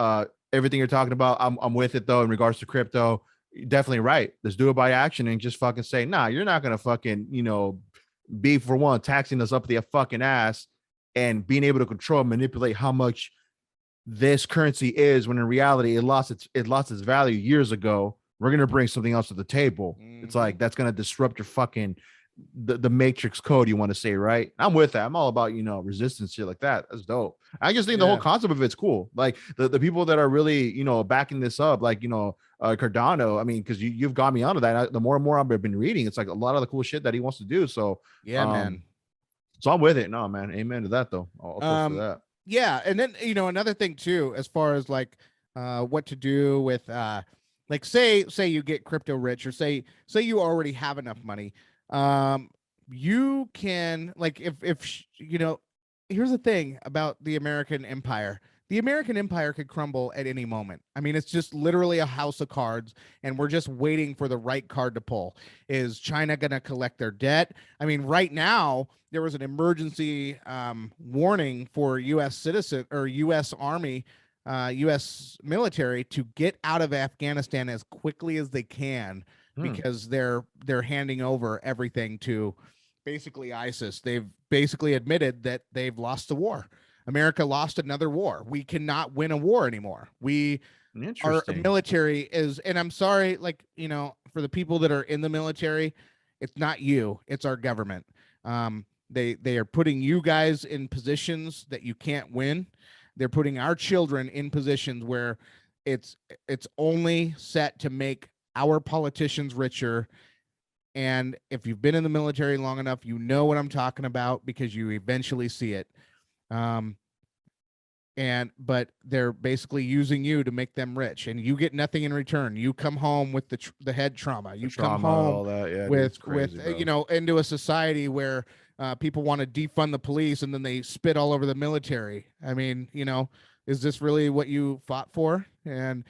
everything you're talking about, I'm with it though. In regards to crypto, you're definitely right. Let's do it by action and just fucking say, nah, you're not gonna fucking be, for one, taxing us up the fucking ass and being able to control and manipulate how much this currency is, when in reality it lost its value years ago. We're gonna bring something else to the table. It's like, that's gonna disrupt your fucking the matrix code, you want to say, right? I'm with that. I'm all about resistance, shit like that. That's dope. I just think the whole concept of it's cool. Like the people that are really backing this up, like Cardano. I mean, because you've got me onto that. The more and more I've been reading, it's like a lot of the cool shit that he wants to do. So man. So I'm with it. No, man. Amen to that though. I'll toast to that. Yeah, and then another thing too, as far as like what to do with like say you get crypto rich, or say you already have enough money. You can, like, if here's the thing about the American empire. The American empire could crumble at any moment. I mean, it's just literally a house of cards, and we're just waiting for the right card to pull. Is China going to collect their debt? I mean, right now, there was an emergency warning for U.S. citizen or U.S. Army, U.S. military to get out of Afghanistan as quickly as they can, because they're handing over everything to basically ISIS. They've basically admitted that they've lost the war. America lost another war. We cannot win a war anymore. Our military is, and I'm sorry, like, for the people that are in the military, it's not you, it's our government. They are putting you guys in positions that you can't win. They're putting our children in positions where it's only set to make our politicians richer. And if you've been in the military long enough, you know what I'm talking about, because you eventually see it. But they're basically using you to make them rich, and you get nothing in return. You come home with the head trauma. You come home all that. With into a society where people want to defund the police, and then they spit all over the military. I mean, is this really what you fought for? And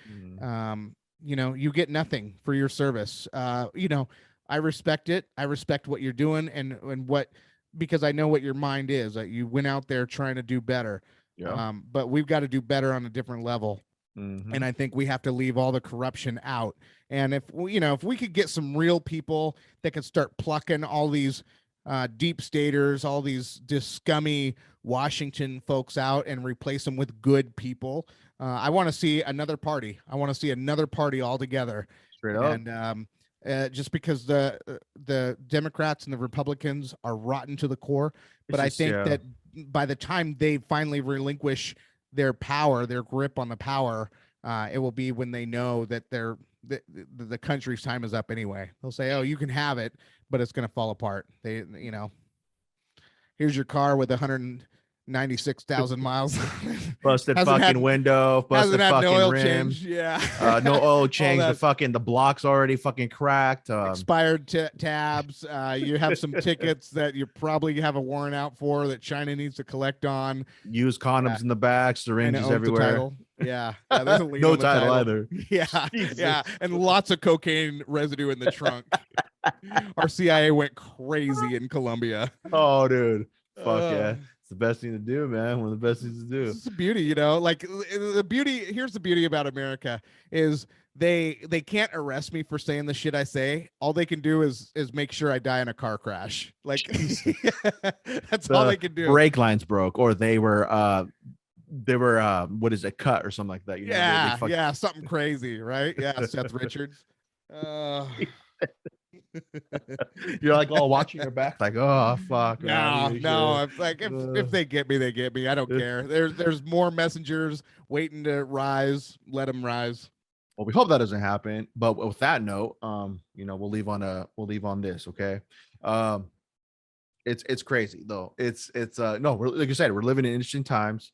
you get nothing for your service. I respect it. I respect what you're doing, and because I know what your mind is. You went out there trying to do better. Yeah. But we've got to do better on a different level. And I think we have to leave all the corruption out. And if we could get some real people that could start plucking all these deep staters, all these just scummy Washington folks out and replace them with good people. I want to see another party. I want to see another party altogether. Straight up. And just because the Democrats and the Republicans are rotten to the core, but I think that by the time they finally relinquish their power, their grip on the power, it will be when they know that the country's time is up anyway. They'll say, "Oh, you can have it, but it's going to fall apart." Here's your car with 196,000 miles. Busted fucking window, busted fucking no oil rims. change. Yeah. No oil change. The block's already fucking cracked. Expired tabs. You have some tickets that you probably have a warrant out for that China needs to collect on. Used condoms in the back, syringes everywhere. Yeah. There's a lien no on the title either. Yeah. Jesus. Yeah. And lots of cocaine residue in the trunk. Our CIA went crazy in Colombia. Oh, dude. Fuck yeah. It's the best thing to do, man. One of the best things to do. It's the beauty, like the beauty. Here's the beauty about America is they can't arrest me for saying the shit I say. All they can do is make sure I die in a car crash. Like that's all they can do. Brake lines broke, or they were what is it, cut or something like that. Yeah, something crazy, right? Yeah, Seth Richards. You're like all watching your back, like, oh fuck. No. Like if they get me, they get me. I don't care. There's more messengers waiting to rise. Let them rise. Well, we hope that doesn't happen. But with that note, we'll leave on this. Okay. It's crazy though. It's like you said, we're living in interesting times.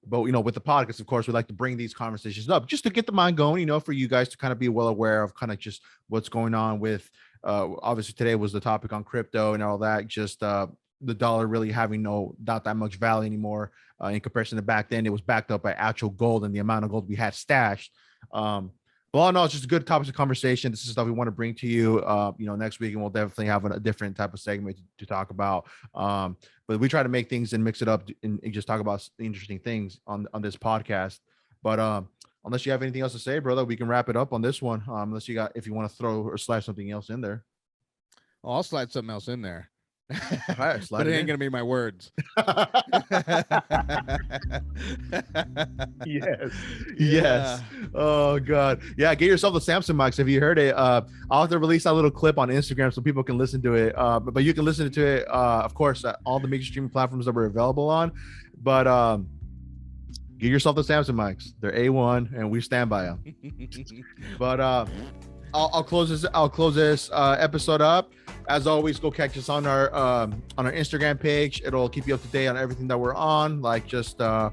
But with the podcast, of course, we like to bring these conversations up just to get the mind going, for you guys to kind of be well aware of kind of just what's going on with obviously today was the topic on crypto and all that, just the dollar really having not that much value anymore in comparison to back then. It was backed up by actual gold and the amount of gold we had stashed. But all in all, it's just a good topic of conversation. This is stuff we want to bring to you, next week, and we'll definitely have a different type of segment to talk about. But we try to make things and mix it up and just talk about interesting things on this podcast. But unless you have anything else to say, brother, we can wrap it up on this one. If you want to throw or slide something else in there. Oh, I'll slide something else in there. Right, but it ain't gonna be my words. Yes. Oh god. Yeah, get yourself the Samsung mics. Have you heard it? I'll have to release that little clip on Instagram so people can listen to it. But you can listen to it, of course, at all the major streaming platforms that we're available on. But get yourself the Samsung mics. They're A1, and we stand by them. But I'll close this episode up. As always, go catch us on our Instagram page. It'll keep you up to date on everything that we're on, like just the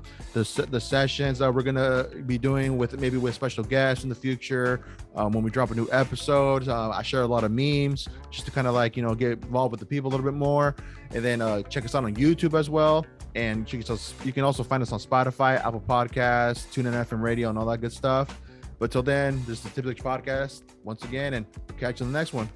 sessions that we're gonna be doing with special guests in the future. When we drop a new episode, I share a lot of memes just to kind of get involved with the people a little bit more. And then check us out on YouTube as well. And you can also find us on Spotify, Apple Podcasts, TuneIn FM Radio, and all that good stuff. But till then, this is the Typically podcast once again, and we'll catch you on the next one.